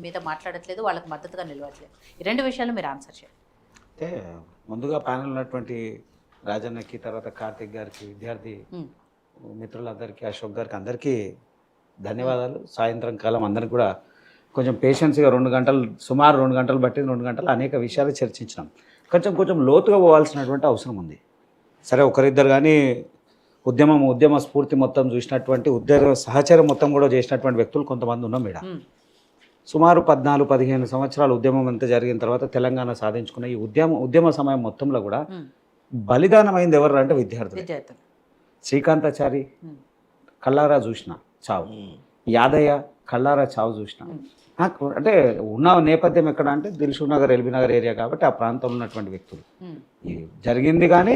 మీద మాట్లాడట్లేదు, వాళ్ళకి మద్దతుగా నిలవట్లేదు. ఈ రెండు విషయాలు మీరు ఆన్సర్ చేయండి. అంటే ముందుగా ప్యానల్ ఉన్నటువంటి రాజన్నకి, తర్వాత కార్తిక్ గారికి, విద్యార్థి మిత్రులందరికీ, అశోక్ గారికి అందరికీ ధన్యవాదాలు. సాయంత్రం కాలం అందరికి కూడా కొంచెం పేషెన్స్గా 2 గంటలు, సుమారు 2 గంటలు బట్టి 2 గంటలు అనేక విషయాలు చర్చించినాం. కొంచెం లోతుగా పోవాల్సినటువంటి అవసరం ఉంది. సరే, ఒకరిద్దరు కానీ ఉద్యమ స్ఫూర్తి మొత్తం చూసినటువంటి, ఉద్యోగ సహచరం మొత్తం కూడా చేసినటువంటి వ్యక్తులు కొంతమంది ఉన్నాం ఈడ. సుమారు 14-15 సంవత్సరాలు ఉద్యమం అంతా జరిగిన తర్వాత తెలంగాణ సాధించుకున్న ఈ ఉద్యమ సమయం మొత్తంలో కూడా బలిదానం అయింది ఎవరు అంటే విద్యార్థులు. శ్రీకాంతాచారి కల్లారా చూసిన చావు, యాదయ్య కల్లారా చావు చూసిన. నాకు అంటే ఉన్న నేపథ్యం ఎక్కడ అంటే దిల్షుక్ నగర్, ఎల్బీ నగర్ ఏరియా కాబట్టి ఆ ప్రాంతంలో ఉన్నటువంటి వ్యక్తులు జరిగింది. కానీ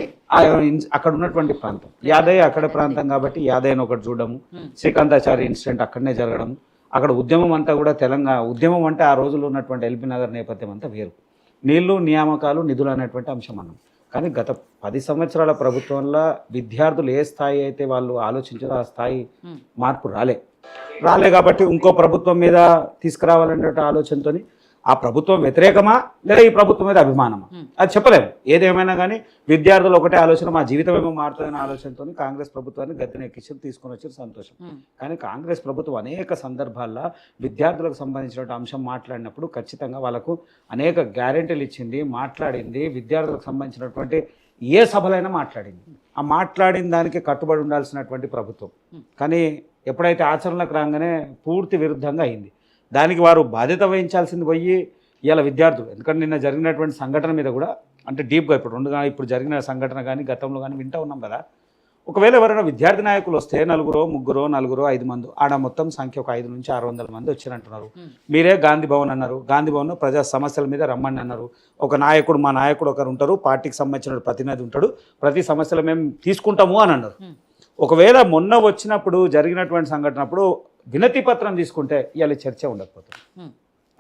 అక్కడ ఉన్నటువంటి ప్రాంతం యాదయ్య అక్కడ ప్రాంతం కాబట్టి యాదయ్యను ఒకటి చూడడము, శ్రీకాంతాచారి ఇన్సిడెంట్ అక్కడనే జరగడం, అక్కడ ఉద్యమం అంతా కూడా తెలంగాణ ఉద్యమం అంటే ఆ రోజుల్లో ఉన్నటువంటి ఎల్బీ నగర్ నేపథ్యం అంతా వేరు. నీళ్లు, నియామకాలు, నిధులు అనేటువంటి అంశం అన్నాం. కానీ గత 10 సంవత్సరాల ప్రభుత్వంలో విద్యార్థులు ఏ స్థాయి అయితే వాళ్ళు ఆలోచించారో ఆ స్థాయి మార్పు రాలే కాబట్టి ఇంకో ప్రభుత్వం మీద తీసుకురావాలనే ఆలోచనతో ఆ ప్రభుత్వం వ్యతిరేకమా లేదా ఈ ప్రభుత్వం మీద అభిమానమా అది చెప్పలేము. ఏదేమైనా కానీ విద్యార్థులు ఒకటే ఆలోచన, మా జీవితం ఏమో మారుతుందనే ఆలోచనతో కాంగ్రెస్ ప్రభుత్వాన్ని గద్దెనెక్కించి తీసుకొని వచ్చి సంతోషం. కానీ కాంగ్రెస్ ప్రభుత్వం అనేక సందర్భాల్లో విద్యార్థులకు సంబంధించిన అంశం మాట్లాడినప్పుడు ఖచ్చితంగా వాళ్ళకు అనేక గ్యారెంటీలు ఇచ్చింది, మాట్లాడింది. విద్యార్థులకు సంబంధించినటువంటి ఏ సభలైనా మాట్లాడింది. ఆ మాట్లాడిన దానికి కట్టుబడి ఉండాల్సినటువంటి ప్రభుత్వం కానీ ఎప్పుడైతే ఆచరణలకు రాగానే పూర్తి విరుద్ధంగా అయింది. దానికి వారు బాధ్యత వహించాల్సింది పోయి ఇవాళ విద్యార్థులు, ఎందుకంటే నిన్న జరిగినటువంటి సంఘటన మీద కూడా అంటే డీప్గా ఇప్పుడు జరిగిన సంఘటన కానీ గతంలో కానీ వింటూ ఉన్నాం కదా. ఒకవేళ ఎవరైనా విద్యార్థి నాయకులు వస్తే 4, 3, 4, 5 మంది ఆడ మొత్తం సంఖ్య ఒక 500 నుంచి 600 మంది వచ్చినట్టున్నారు. మీరే గాంధీ భవన్ అన్నారు, గాంధీ భవన్లో ప్రజా సమస్యల మీద రమ్మని అన్నారు. ఒక నాయకుడు, మా నాయకుడు ఒకరు ఉంటారు, పార్టీకి సంబంధించిన ప్రతినిధి ఉంటాడు, ప్రతి సమస్యలు మేము తీసుకుంటాము అని అన్నారు. ఒకవేళ మొన్న వచ్చినప్పుడు జరిగినటువంటి సంఘటనప్పుడు వినతి పత్రం తీసుకుంటే ఇవాళ చర్చ ఉండకపోతుంది.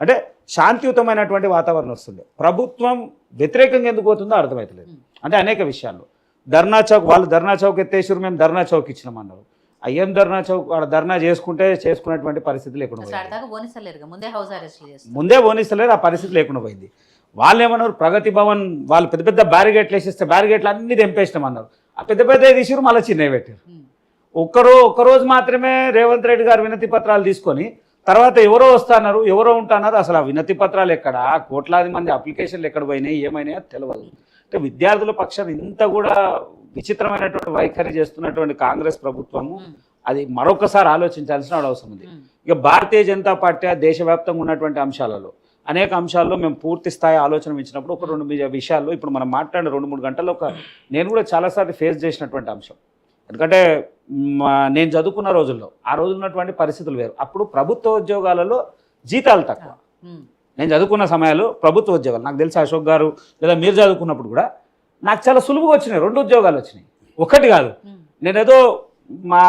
అంటే శాంతియుతమైనటువంటి వాతావరణం వస్తుంది. ప్రభుత్వం వ్యతిరేకంగా ఎందుకు పోతుందో అర్థమవుతలేదు. అంటే అనేక విషయాల్లో ధర్నా చౌక్, వాళ్ళు ధర్నా చౌక్ ఎత్తేసారు, మేము ధర్నా చౌక్ ఇచ్చినామన్నారు. అయ్యేం ధర్నా చౌక్, వాడు ధర్నా చేసుకునేటువంటి పరిస్థితి లేకుండా ముందే పోనిస్తలేరు, ఆ పరిస్థితి లేకుండా పోయింది. వాళ్ళు ఏమన్నారు, ప్రగతి భవన్ వాళ్ళు పెద్ద పెద్ద బ్యారిగేట్లు వేసిస్తే బ్యారిగేట్లు అన్ని తెంపేసినామన్నారు. ఆ పెద్ద పెద్ద తీసిరు, మళ్ళీ చిన్నవి పెట్టారు. ఒక్కరోజు మాత్రమే రేవంత్ రెడ్డి గారు వినతి పత్రాలు తీసుకొని తర్వాత ఎవరో వస్తున్నారు, ఎవరో ఉంటున్నారు. అసలు ఆ వినతి పత్రాలు ఎక్కడ, కోట్లాది మంది అప్లికేషన్లు ఎక్కడ పోయినాయి, ఏమైనాయో తెలియదు. అంటే విద్యార్థుల పక్షాన్ని ఇంత కూడా విచిత్రమైనటువంటి వైఖరి చేస్తున్నటువంటి కాంగ్రెస్ ప్రభుత్వము అది మరొకసారి ఆలోచించాల్సిన అవసరం ఉంది. ఇక భారతీయ జనతా పార్టీ దేశవ్యాప్తంగా ఉన్నటువంటి అంశాలలో అనేక అంశాల్లో మేము పూర్తి స్థాయి ఆలోచన ఇచ్చినప్పుడు ఒక 2 విషయాల్లో ఇప్పుడు మనం మాట్లాడిన 2-3 గంటల్లో నేను కూడా చాలాసార్లు ఫేస్ చేసినటువంటి అంశం. ఎందుకంటే నేను చదువుకున్న రోజుల్లో ఆ రోజు ఉన్నటువంటి పరిస్థితులు వేరు. అప్పుడు ప్రభుత్వ ఉద్యోగాలలో జీతాలు తక్కువ. నేను చదువుకున్న సమయాల్లో ప్రభుత్వ ఉద్యోగాలు నాకు తెలిసి అశోక్ గారు లేదా మీరు చదువుకున్నప్పుడు కూడా నాకు చాలా సులువుగా వచ్చినాయి. 2 ఉద్యోగాలు వచ్చినాయి, ఒకటి కాదు. నేనేదో మా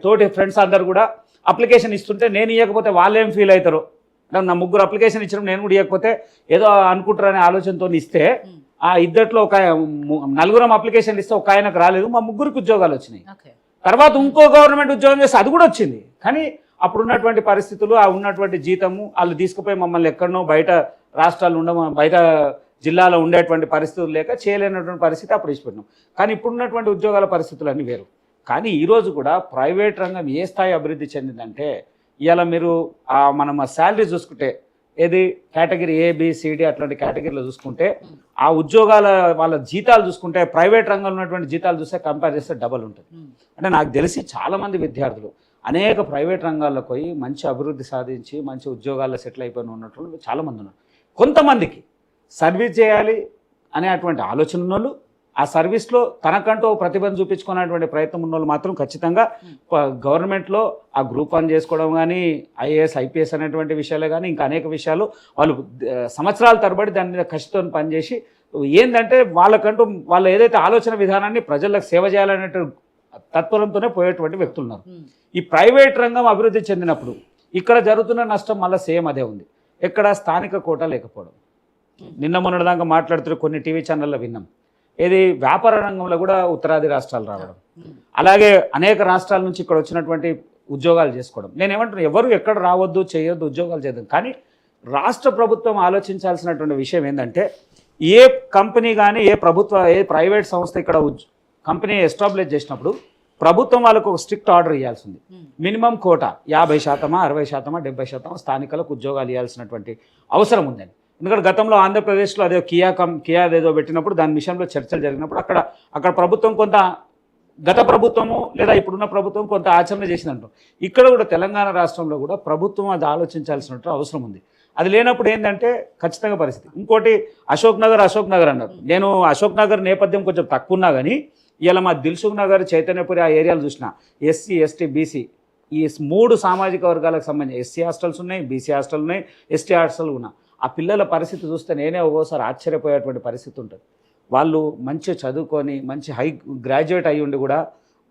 తోటి ఫ్రెండ్స్ అందరు కూడా అప్లికేషన్ ఇస్తుంటే నేను ఇవ్వకపోతే వాళ్ళు ఏం ఫీల్ అవుతారో, నా 3 అప్లికేషన్ ఇచ్చినప్పుడు నేను కూడా ఇవ్వకపోతే ఏదో అనుకుంటారనే ఆలోచనతో ఇస్తే ఆ ఇద్దట్లో ఒక 4 అప్లికేషన్లు ఇస్తే ఒక ఆయనకు రాలేదు, మా 3 ఉద్యోగాలు వచ్చినాయి. తర్వాత ఇంకో గవర్నమెంట్ ఉద్యోగం చేస్తే అది కూడా వచ్చింది. కానీ అప్పుడు ఉన్నటువంటి పరిస్థితులు, ఆ ఉన్నటువంటి జీతము, వాళ్ళు తీసుకుపోయి మమ్మల్ని ఎక్కడనో బయట రాష్ట్రాలు బయట జిల్లాలో ఉండేటువంటి పరిస్థితులు లేక చేయలేనటువంటి పరిస్థితి అప్పుడు ఇచ్చిపెట్టినాం. కానీ ఇప్పుడున్నటువంటి ఉద్యోగాల పరిస్థితులు అన్నీ వేరు. కానీ ఈరోజు కూడా ప్రైవేట్ రంగం ఏ స్థాయి అభివృద్ధి చెందిందంటే ఇవాళ మీరు మనం ఆ శాలరీ చూసుకుంటే ఏది కేటగిరీ ABCD అట్లాంటి కేటగిరీలో చూసుకుంటే ఆ ఉద్యోగాల వాళ్ళ జీతాలు చూసుకుంటే ప్రైవేట్ రంగంలో ఉన్నటువంటి జీతాలు చూస్తే కంపేర్ చేస్తే డబల్ ఉంటుంది. అంటే నాకు తెలిసి చాలామంది విద్యార్థులు అనేక ప్రైవేట్ రంగాల్లో పోయి మంచి అభివృద్ధి సాధించి మంచి ఉద్యోగాల్లో సెటిల్ అయిపోయిన ఉన్నట్లు చాలామంది ఉన్నారు. కొంతమందికి సర్వీస్ చేయాలి అనేటువంటి ఆలోచన ఉన్నోళ్ళు, ఆ సర్వీస్లో తనకంటూ ప్రతిభను చూపించుకునేటువంటి ప్రయత్నం ఉన్న వాళ్ళు మాత్రం ఖచ్చితంగా గవర్నమెంట్లో ఆ గ్రూప్ 1 చేసుకోవడం కానీ, IAS IPS అనేటువంటి విషయాలే కానీ ఇంకా అనేక విషయాలు వాళ్ళు సంవత్సరాల తరబడి దాని మీద కసితో పనిచేసి ఏంటంటే వాళ్ళకంటూ వాళ్ళ ఏదైతే ఆలోచన విధానాన్ని ప్రజలకు సేవ చేయాలనే తత్పరంతోనే పోయేటువంటి వ్యక్తులు ఉన్నారు. ఈ ప్రైవేట్ రంగం అభివృద్ధి చెందినప్పుడు ఇక్కడ జరుగుతున్న నష్టం మళ్ళీ సేమ్ అదే ఉంది. ఎక్కడ స్థానిక కోట లేకపోవడం. నిన్న మొన్నటిదాకా మాట్లాడుతున్న కొన్ని టీవీ ఛానల్లో విన్నాం, ఏది వ్యాపార రంగంలో కూడా ఉత్తరాది రాష్ట్రాలు రావడం, అలాగే అనేక రాష్ట్రాల నుంచి ఇక్కడ వచ్చినటువంటి ఉద్యోగాలు చేసుకోవడం. నేను ఏమంటున్నాను, ఎవరు ఎక్కడ రావద్దు చేయొద్దు, ఉద్యోగాలు చేద్దాం, కానీ రాష్ట్ర ప్రభుత్వం ఆలోచించాల్సినటువంటి విషయం ఏంటంటే ఏ కంపెనీ కానీ ఏ ప్రైవేట్ సంస్థ ఇక్కడ కంపెనీ ఎస్టాబ్లిష్ చేసినప్పుడు ప్రభుత్వం వాళ్ళకు ఒక స్ట్రిక్ట్ ఆర్డర్ ఇవ్వాల్సింది. మినిమం కోటా 50%, 60%, 70% స్థానికులకు ఉద్యోగాలు ఇవ్వాల్సినటువంటి అవసరం ఉందని. ఎందుకంటే గతంలో ఆంధ్రప్రదేశ్లో అదే కియా ఏదో పెట్టినప్పుడు దాని విషయంలో చర్చలు జరిగినప్పుడు అక్కడ ప్రభుత్వం కొంత గత ప్రభుత్వము లేదా ఇప్పుడున్న ప్రభుత్వం కొంత ఆచరణ చేసిందంటాం. ఇక్కడ కూడా తెలంగాణ రాష్ట్రంలో కూడా ప్రభుత్వం అది ఆలోచించాల్సినట్టు అవసరం ఉంది. అది లేనప్పుడు ఏంటంటే ఖచ్చితంగా పరిస్థితి. ఇంకోటి అశోక్ నగర్ అన్నారు. నేను అశోక్ నగర్ నేపథ్యం కొంచెం తక్కువ ఉన్నా కానీ ఇలా మా దిల్సుఖ్ నగర్, చైతన్యపురి ఆ ఏరియాలు చూసిన ఎస్సీ, ఎస్టీ, బీసీ ఈ 3 సామాజిక వర్గాలకు సంబంధించి ఎస్సీ హాస్టల్స్ ఉన్నాయి, బీసీ హాస్టల్ ఉన్నాయి, ఎస్టీ హాస్టల్ ఉన్నాయి. ఆ పిల్లల పరిస్థితి చూస్తే నేనే ఒక్కోసారి ఆశ్చర్యపోయేటువంటి పరిస్థితి ఉంటుంది. వాళ్ళు మంచిగా చదువుకొని మంచి గ్రాడ్యుయేట్ అయ్యి ఉండి కూడా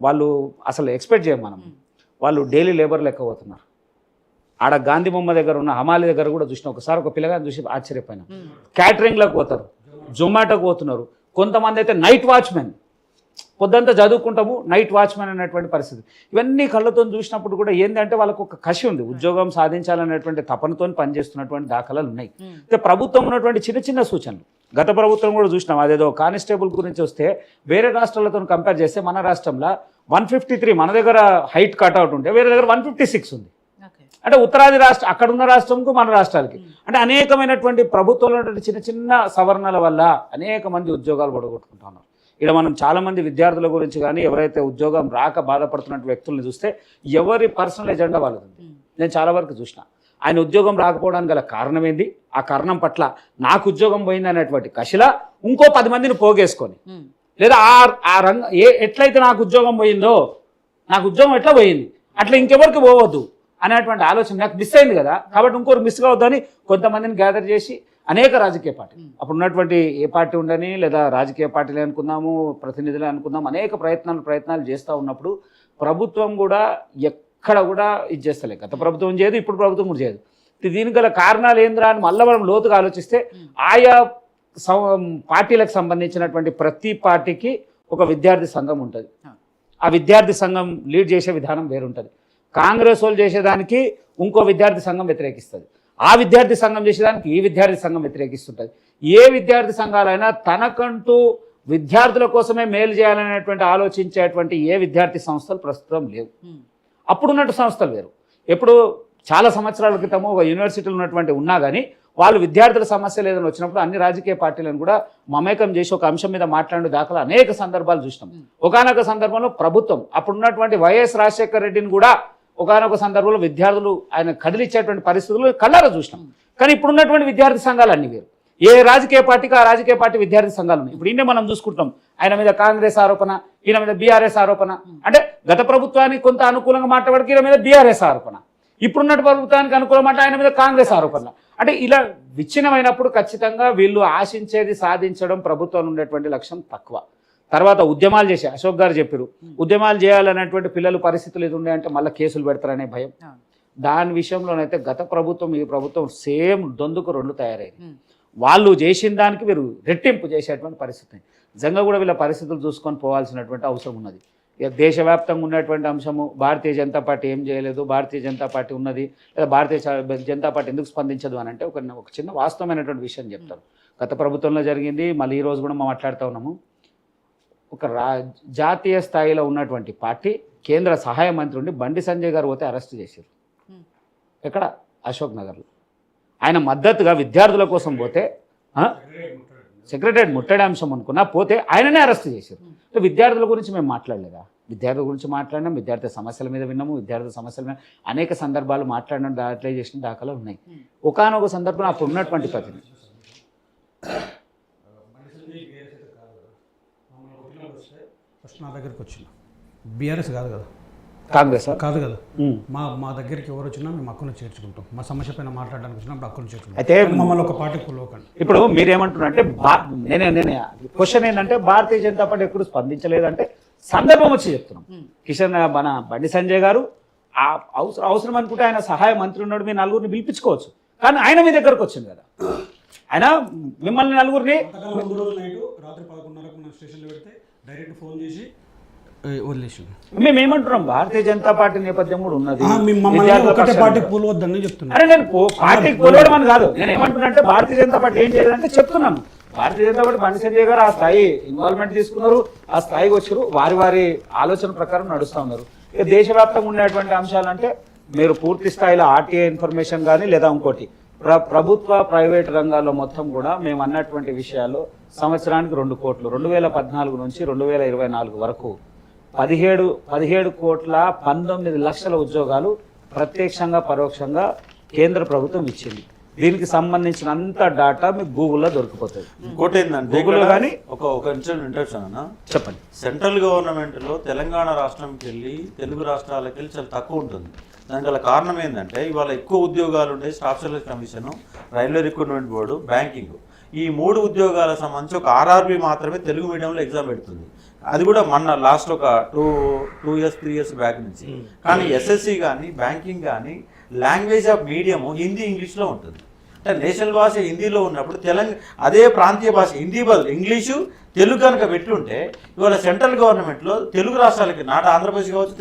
వాళ్ళు అసలు ఎక్స్పెక్ట్ చేయం మనం. వాళ్ళు డైలీ లేబర్ లెక్క పోతున్నారు. ఆడ గాంధీ బొమ్మ దగ్గర ఉన్న హమాలి దగ్గర కూడా చూసిన ఒకసారి ఒక పిల్లగాని చూసి ఆశ్చర్యపోయినా. క్యాటరింగ్లకు పోతారు, జొమాటోకి పోతున్నారు. కొంతమంది అయితే నైట్ వాచ్మెన్, పొద్దంతా చదువుకుంటాము, నైట్ వాచ్మెన్ అనేటువంటి పరిస్థితి. ఇవన్నీ కళ్ళతో చూసినప్పుడు కూడా ఏంటంటే వాళ్ళకు ఒక కసి ఉంది, ఉద్యోగం సాధించాలనేటువంటి తపనతో పనిచేస్తున్నటువంటి దాఖలాలు ఉన్నాయి. అయితే ప్రభుత్వం ఉన్నటువంటి చిన్న చిన్న సూచనలు గత ప్రభుత్వం కూడా చూసినాం. అదేదో కానిస్టేబుల్ గురించి వస్తే వేరే రాష్ట్రాలతో కంపేర్ చేస్తే మన రాష్ట్రంలో 153 మన దగ్గర హైట్ కట్అవుట్ ఉంటే వేరే దగ్గర 156 ఉంది. అంటే ఉత్తరాది రాష్ట్రం అక్కడున్న రాష్ట్రంకు మన రాష్ట్రాలకి అంటే అనేకమైనటువంటి ప్రభుత్వంలో ఉన్నటువంటి చిన్న చిన్న సవరణల వల్ల అనేక మంది ఉద్యోగాలు పొడగొట్టుకుంటున్నారు. ఇక్కడ మనం చాలామంది విద్యార్థుల గురించి కానీ ఎవరైతే ఉద్యోగం రాక బాధపడుతున్న వ్యక్తులను చూస్తే ఎవరి పర్సనల్ ఎజెండా వాళ్ళది. నేను చాలా వరకు చూసిన ఆయన ఉద్యోగం రాకపోవడానికి గల కారణం ఏంది, ఆ కారణం పట్ల నాకు ఉద్యోగం పోయింది అనేటువంటి కషిలా ఇంకో 10 మందిని పోగేసుకొని లేదా ఆ ఎట్లయితే నాకు ఉద్యోగం పోయిందో నాకు ఉద్యోగం ఎట్లా పోయింది అట్లా ఇంకెవరికి పోవద్దు అనేటువంటి ఆలోచన నాకు మిస్ అయింది కదా, కాబట్టి ఇంకోరు మిస్ కావద్దని కొంతమందిని గ్యాదర్ చేసి అనేక రాజకీయ పార్టీలు అప్పుడు ఉన్నటువంటి ఏ పార్టీ ఉండని లేదా రాజకీయ పార్టీలు అనుకుందాము, ప్రతినిధులు అనుకుందాం, అనేక ప్రయత్నాలు చేస్తూ ఉన్నప్పుడు ప్రభుత్వం కూడా ఎక్కడ కూడా ఇది చేస్తలే. గత ప్రభుత్వం చేయదు, ఇప్పుడు ప్రభుత్వం కూడా చేయదు. దీనికి గల కారణాలు ఏంద్రా అని మళ్ళీ మనం లోతుగా ఆలోచిస్తే ఆయా పార్టీలకు సంబంధించినటువంటి ప్రతి పార్టీకి ఒక విద్యార్థి సంఘం ఉంటుంది. ఆ విద్యార్థి సంఘం లీడ్ చేసే విధానం వేరుంటుంది. కాంగ్రెస్ వాళ్ళు చేసేదానికి ఇంకో విద్యార్థి సంఘం వ్యతిరేకిస్తుంది, ఆ విద్యార్థి సంఘం చేసేదానికి ఈ విద్యార్థి సంఘం వ్యతిరేకిస్తుంటుంది. ఏ విద్యార్థి సంఘాలైనా తనకంటూ విద్యార్థుల కోసమే మేలు చేయాలనేటువంటి ఆలోచించేటువంటి ఏ విద్యార్థి సంస్థలు ప్రస్తుతం లేవు. అప్పుడున్నట్టు సంస్థలు వేరు. ఎప్పుడు చాలా సంవత్సరాల క్రితము ఒక యూనివర్సిటీలు ఉన్నటువంటి ఉన్నా కానీ వాళ్ళు విద్యార్థుల సమస్యలు ఏదైనా వచ్చినప్పుడు అన్ని రాజకీయ పార్టీలను కూడా మమేకం చేసి ఒక అంశం మీద మాట్లాడే దాఖలు అనేక సందర్భాలు చూసినాం. ఒకానొక సందర్భంలో ప్రభుత్వం అప్పుడున్నటువంటి వైఎస్ రాజశేఖర రెడ్డిని కూడా ఒకానొక సందర్భంలో విద్యార్థులు ఆయన కదిలిచ్చేటువంటి పరిస్థితులు కళ్ళారా చూసినాం. కానీ ఇప్పుడున్నటువంటి విద్యార్థి సంఘాలు అన్ని వేరు. ఏ రాజకీయ పార్టీకి ఆ రాజకీయ పార్టీ విద్యార్థి సంఘాలు ఉన్నాయి. ఇప్పుడు ఈయన మనం చూసుకుంటాం, ఆయన మీద కాంగ్రెస్ ఆరోపణ, ఈయన మీద బీఆర్ఎస్ ఆరోపణ. అంటే గత ప్రభుత్వానికి కొంత అనుకూలంగా మాట్లాడడానికి ఈయన మీద బీఆర్ఎస్ ఆరోపణ, ఇప్పుడున్న ప్రభుత్వానికి అనుకూలమాట ఆయన మీద కాంగ్రెస్ ఆరోపణ. అంటే ఇలా విచ్ఛిన్నమైనప్పుడు ఖచ్చితంగా వీళ్ళు ఆశించేది సాధించడం ప్రభుత్వం ఉండేటువంటి లక్ష్యం తక్కువ. తర్వాత ఉద్యమాలు చేసి అశోక్ గారు చెప్పారు, ఉద్యమాలు చేయాలనేటువంటి పిల్లలు పరిస్థితులు ఇది ఉన్నాయంటే మళ్ళీ కేసులు పెడతారనే భయం. దాని విషయంలోనైతే గత ప్రభుత్వం ఈ ప్రభుత్వం సేమ్ దొందుకు 2 తయారైంది. వాళ్ళు చేసిన దానికి వీరు రెట్టింపు చేసేటువంటి పరిస్థితి. నిజంగా కూడా వీళ్ళ పరిస్థితులు చూసుకొని పోవాల్సినటువంటి అవసరం ఉన్నది. దేశవ్యాప్తంగా ఉన్నటువంటి అంశము భారతీయ జనతా పార్టీ ఏం చేయలేదు, భారతీయ జనతా పార్టీ ఉన్నది లేదా భారతీయ జనతా పార్టీ ఎందుకు స్పందించదు అని అంటే ఒక చిన్న వాస్తవమైనటువంటి విషయం చెప్తారు. గత ప్రభుత్వంలో జరిగింది, మళ్ళీ ఈరోజు కూడా మనం మాట్లాడుతూ ఉన్నాము. ఒక జాతీయ స్థాయిలో ఉన్నటువంటి పార్టీ కేంద్ర సహాయ మంత్రి ఉండి బండి సంజయ్ గారు పోతే అరెస్ట్ చేశారు. ఎక్కడ? అశోక్ నగర్లో. ఆయన మద్దతుగా విద్యార్థుల కోసం పోతే సెక్రటరియట్ ముట్టడి అంశం అనుకున్నా పోతే ఆయననే అరెస్ట్ చేశారు. విద్యార్థుల గురించి మేము మాట్లాడలేదా? విద్యార్థుల గురించి మాట్లాడినాం, విద్యార్థి సమస్యల మీద విన్నాము, విద్యార్థుల సమస్యల మీద అనేక సందర్భాలు మాట్లాడిన దాంట్లో చేసిన దాఖలు ఉన్నాయి. ఒకానొక సందర్భంలో అప్పుడు ఉన్నటువంటి ప్రతినిధి ఫస్ట్ నా దగ్గరికి వచ్చిన బీఆర్ఎస్ కాదు కదా, కాంగ్రెస్ కాదు కదా, మా దగ్గరికి ఎవరు వచ్చినా మేము హక్కును చేర్చుకుంటాం. మా సమస్య పైన మాట్లాడడానికి వచ్చినప్పుడు హక్కును చేర్చుకుంటాం. అయితే మమ్మల్ని ఒక పార్టీ కులోకండి. ఇప్పుడు మీరేమంటున్నారు అంటే నేనే క్వశ్చన్ ఏంటంటే భారతీయ జనతా పార్టీ ఎప్పుడు స్పందించలేదంటే సందర్భం వచ్చి చెప్తున్నాం. కిషన్ మన బండి సంజయ్ గారు అవసరం అనుకుంటే ఆయన సహాయ మంత్రి ఉన్నాడు, మీ 4గురిని పిలిపించుకోవచ్చు. కానీ ఆయన మీ దగ్గరకు వచ్చింది కదా, ఆయన మిమ్మల్ని 4గురిని ముందు రోజు నైట్ రాత్రి 11:30కు స్టేషన్లో పెడితే డైరెక్ట్ ఫోన్ చేసి వదిలేసి మేము ఏమంటున్నాం, భారతీయ జనతా పార్టీ నేపథ్యం కూడా ఉన్నది. మమ్మల్ని విద్యార్థుల ఒకటే పక్షాన పార్టీకి పోలవద్దని చెప్తున్నా. అరే నేను పార్టీకి పోలవడం అని కాదు, నేను ఏమంటున్నా అంటే భారతీయ జనతా పార్టీ ఏం చేయాలంటే చెప్తున్నాను. భారతీయ జనతా పార్టీ బండి సంజయ్ గారు ఆ స్థాయి ఇన్వాల్వ్మెంట్ తీసుకున్నారు, ఆ స్థాయికి వచ్చారు, వారి ఆలోచన ప్రకారం నడుస్తూ ఉన్నారు. ఇక దేశవ్యాప్తంగా ఉండేటువంటి అంశాలు అంటే మీరు పూర్తి స్థాయిలో ఆర్టీఐ ఇన్ఫర్మేషన్ కానీ లేదా ఇంకోటి ప్రభుత్వ ప్రైవేట్ రంగాల్లో మొత్తం కూడా మేము అన్నటువంటి విషయాలు సంవత్సరానికి 2 కోట్లు 2014 నుంచి 2024 వరకు 17 కోట్ల 19 లక్షల ఉద్యోగాలు ప్రత్యక్షంగా పరోక్షంగా కేంద్ర ప్రభుత్వం ఇచ్చింది. దీనికి సంబంధించిన అంత డాటా మీకు గూగుల్లో దొరికిపోతుంది. ఇంకోటి ఏంటంటే గూగుల్ కానీ ఒక ఇంట్రడక్షన్ అన్న, చెప్పండి. సెంట్రల్ గవర్నమెంట్లో తెలంగాణ రాష్ట్రంకి వెళ్ళి తెలుగు రాష్ట్రాలకు వెళ్ళి చాలా తక్కువ ఉంటుంది. దానికి గల కారణం ఏంటంటే ఇవాళ ఎక్కువ ఉద్యోగాలు ఉండే staff selection commission, railway recruitment board, banking, ఈ 3 ఉద్యోగాలకు సంబంధించి ఒక ఆర్ఆర్బి మాత్రమే తెలుగు మీడియంలో ఎగ్జామ్ పెడుతుంది. అది కూడా మొన్న లాస్ట్ ఒక 2 ఇయర్స్ 3 ఇయర్స్ బ్యాక్ నుంచి. కానీ ఎస్ఎస్సి కానీ బ్యాంకింగ్ కానీ లాంగ్వేజ్ ఆఫ్ మీడియము హిందీ ఇంగ్లీష్లో ఉంటుంది. అంటే నేషనల్ భాష హిందీలో ఉన్నప్పుడు అదే ప్రాంతీయ భాష హిందీ బదులు ఇంగ్లీషు తెలుగు కనుక పెట్టుంటే ఇవాళ సెంట్రల్ గవర్నమెంట్లో తెలుగు రాష్ట్రాలకి నాట ఆంధ్రప్రదేశ్ కావచ్చు,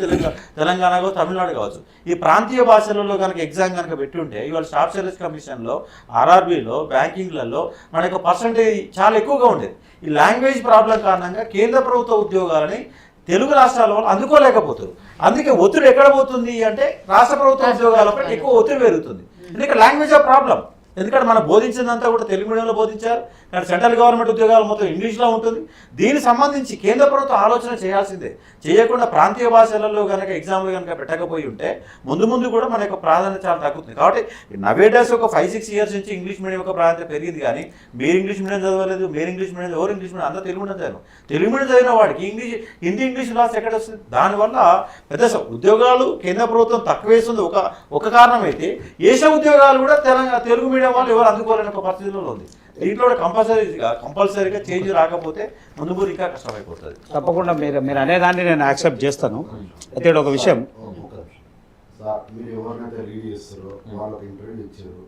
తెలంగాణ కావచ్చు, తమిళనాడు కావచ్చు, ఈ ప్రాంతీయ భాషలలో కనుక ఎగ్జామ్ కనుక పెట్టుంటే ఇవాళ స్టాఫ్ సెలక్షన్ కమిషన్లో, ఆర్ఆర్బీలో, బ్యాంకింగ్లలో మనకు పర్సంటేజ్ చాలా ఎక్కువగా ఉండేది. ఈ లాంగ్వేజ్ ప్రాబ్లం కారణంగా కేంద్ర ప్రభుత్వ ఉద్యోగాలని తెలుగు రాష్ట్రాల వాళ్ళు అందుకోలేకపోతారు. అందుకే ఒత్తిడి ఎక్కడ పోతుంది అంటే రాష్ట్ర ప్రభుత్వ ఉద్యోగాలపై ఎక్కువ ఒత్తిడి పెరుగుతుంది. ఎందుకంటే లాంగ్వేజ్ ఆఫ్ ప్రాబ్లం. ఎందుకంటే మనం బోధించిందంతా కూడా తెలుగు మీడియంలో బోధించారు, కానీ సెంట్రల్ గవర్నమెంట్ ఉద్యోగాలు మొత్తం ఇంగ్లీష్లో ఉంటుంది. దీనికి సంబంధించి కేంద్ర ప్రభుత్వం ఆలోచన చేయాల్సిందే. చేయకుండా ప్రాంతీయ భాషలలో కనుక ఎగ్జామ్లు కనుక పెట్టకపోయి ఉంటే ముందు కూడా మన యొక్క ప్రాధాన్యత చాలా తగ్గుతుంది. కాబట్టి నవేడేస్ ఒక 5-6 ఇయర్స్ నుంచి ఇంగ్లీష్ మీడియం యొక్క ప్రాధాన్యత పెరిగింది. కానీ మీరు ఇంగ్లీష్ మీడియం చదవలేదు, మీరు ఇంగ్లీష్ మీడియం, ఎవరు ఇంగ్లీష్ మీడియం, అందరూ తెలుగు మీడియం చదివారు. తెలుగు మీడియం చదివిన వాడికి హిందీ ఇంగ్లీష్ లాస్ ఎక్కడ వస్తుంది? దానివల్ల పెద్ద ఉద్యోగాలు కేంద్ర ప్రభుత్వం తక్కువ వేస్తుంది ఒక కారణం అయితే, ఏషియా ఉద్యోగాలు కూడా తెలుగు మీడియం వాళ్ళు ఎవరు అందుకోలేని ఒక పరిస్థితిలో ఉంది. దీంట్లో కంపల్సరీగా చేంజ్ రాకపోతే ముందు ఇంకా కష్టమైపోతుంది. తప్పకుండా మీరు అనేదాన్ని నేను యాక్సెప్ట్ చేస్తాను. అయితే ఒక విషయం, సార్ మీరు ఎవరినైతే రీడ్ చేస్తారో వాళ్ళకి ఇంటర్వ్యూ ఇచ్చారు,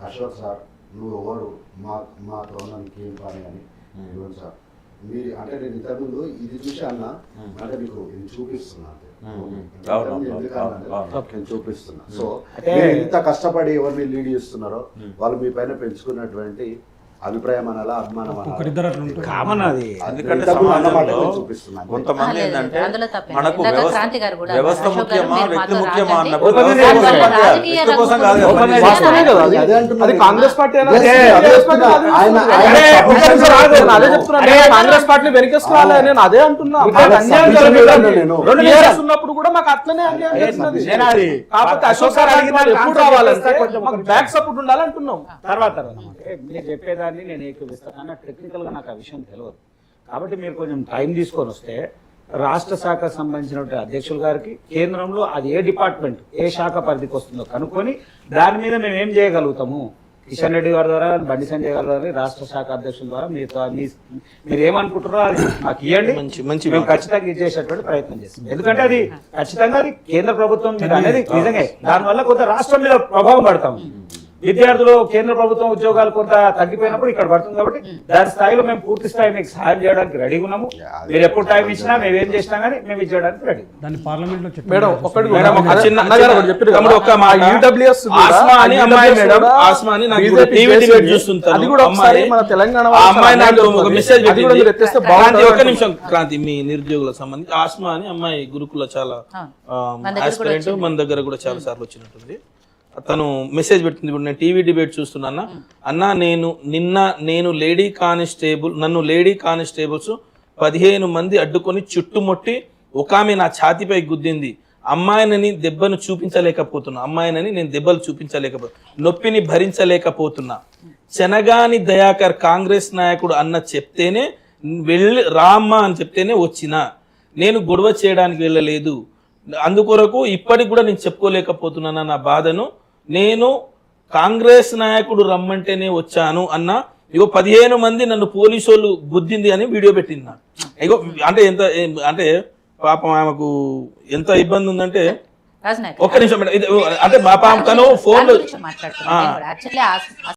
అశోక్ సార్ నువ్వు ఎవరు మాతో ఏం పని అని ఇవ్వండి సార్ మీరు అంటే నేను ఇంతకుముందు ఇది చూసి అన్నా అంటే మీకు ఇది చూపిస్తున్నా నేను చూపిస్తున్నా. సో ఇంత కష్టపడి ఎవరిని లీడ్ చేస్తున్నారో వాళ్ళు మీ పైన పెంచుకున్నటువంటి అభిప్రాయం అనాలా, అభిమానం అనాలా, కామన్ అది. ఎందుకంటే సమాజంలో కొంతమంది ఏంటంటే మనకు వ్యవస్థ ముఖ్యమా వ్యక్తి ముఖ్యమా అన్నప్పుడు వ్యక్తి కోసం కాదు. కాంగ్రెస్ పార్టీ కాంగ్రెస్ పార్టీని వెనకేసుకోవాలి. నేను అదే అంటున్నా. ఉన్నప్పుడు కూడా మాకు అట్లనే కాకపోతే అశోక్ సార్ ఎప్పుడు రావాలంటే బ్యాక్ సపోర్ట్ ఉండాలంటున్నాం. తర్వాత మీరు చెప్పేదాన్ని నేను ఏకీపిస్తాను, కానీ టెక్నికల్గా నాకు ఆ విషయం తెలియదు. కాబట్టి మీరు కొంచెం టైం తీసుకొని వస్తే రాష్ట్ర శాఖకు సంబంధించినటువంటి అధ్యక్షుల గారికి కేంద్రంలో అది ఏ డిపార్ట్మెంట్ ఏ శాఖ పరిధికి వస్తుందో కనుక్కొని దాని మీద మేము ఏం చేయగలుగుతాము, కిషన్ రెడ్డి గారి ద్వారా, బండి సంజయ్ గారి ద్వారా, రాష్ట్ర శాఖ అధ్యక్షుల ద్వారా మీరు ఏమనుకుంటారో అది మాకు ఇవ్వండి, మేము ఖచ్చితంగా ఇచ్చేసేటువంటి ప్రయత్నం చేస్తాం. ఎందుకంటే అది ఖచ్చితంగా అది కేంద్ర ప్రభుత్వం మీద అనేది నిజంగా దానివల్ల కొంత రాష్ట్రం మీద ప్రభావం పడతాం. విద్యార్థులు కేంద్ర ప్రభుత్వం ఉద్యోగాలు కొంత తగ్గిపోయినప్పుడు ఇక్కడ పడుతుంది. కాబట్టి దాని స్థాయిలో మేము పూర్తి స్థాయి మీకు సహాయం చేయడానికి రెడీగా ఉన్నాము. మీరు ఎప్పుడు టైం ఇచ్చినా మేము ఏం చేసినా కానీ మేము ఇచ్చేయడానికి రెడీ. దాన్ని పార్లమెంట్ లో క్రాంతి మీ నిరుద్యోగులకు సంబంధించి ఆస్మా అని అమ్మాయి గురుకుల చాలా మన దగ్గర కూడా చాలా సార్లు వచ్చినట్టుంది. తను మెసేజ్ పెడుతుంది. ఇప్పుడు నేను టీవీ డిబేట్ చూస్తున్నా అన్న, నేను నన్ను లేడీ కానిస్టేబుల్స్ 15 మంది అడ్డుకొని చుట్టుముట్టి ఒక ఆమె నా ఛాతిపై గుద్దింది. అమ్మాయినని దెబ్బలు చూపించలేకపోతున్నా, నొప్పిని భరించలేకపోతున్నా. చెనగాని దయాకర్ కాంగ్రెస్ నాయకుడు అన్న చెప్తేనే వెళ్ళి రామ్మా అని చెప్తేనే వచ్చినా, నేను గొడవ చేయడానికి వెళ్ళలేదు. అందుకొరకు ఇప్పటికి కూడా నేను చెప్పుకోలేకపోతున్నాను నా బాధను. నేను కాంగ్రెస్ నాయకుడు రమ్మంటేనే వచ్చాను అన్న. ఇగో 15 మంది నన్ను పోలీసు వాళ్ళు గుద్దింది అని వీడియో పెట్టింది నాకు. ఇగో అంటే పాపం ఆమెకు ఎంత ఇబ్బంది ఉందంటే, ఒక్క నిమిషం అంటే మా పాప తను ఫోన్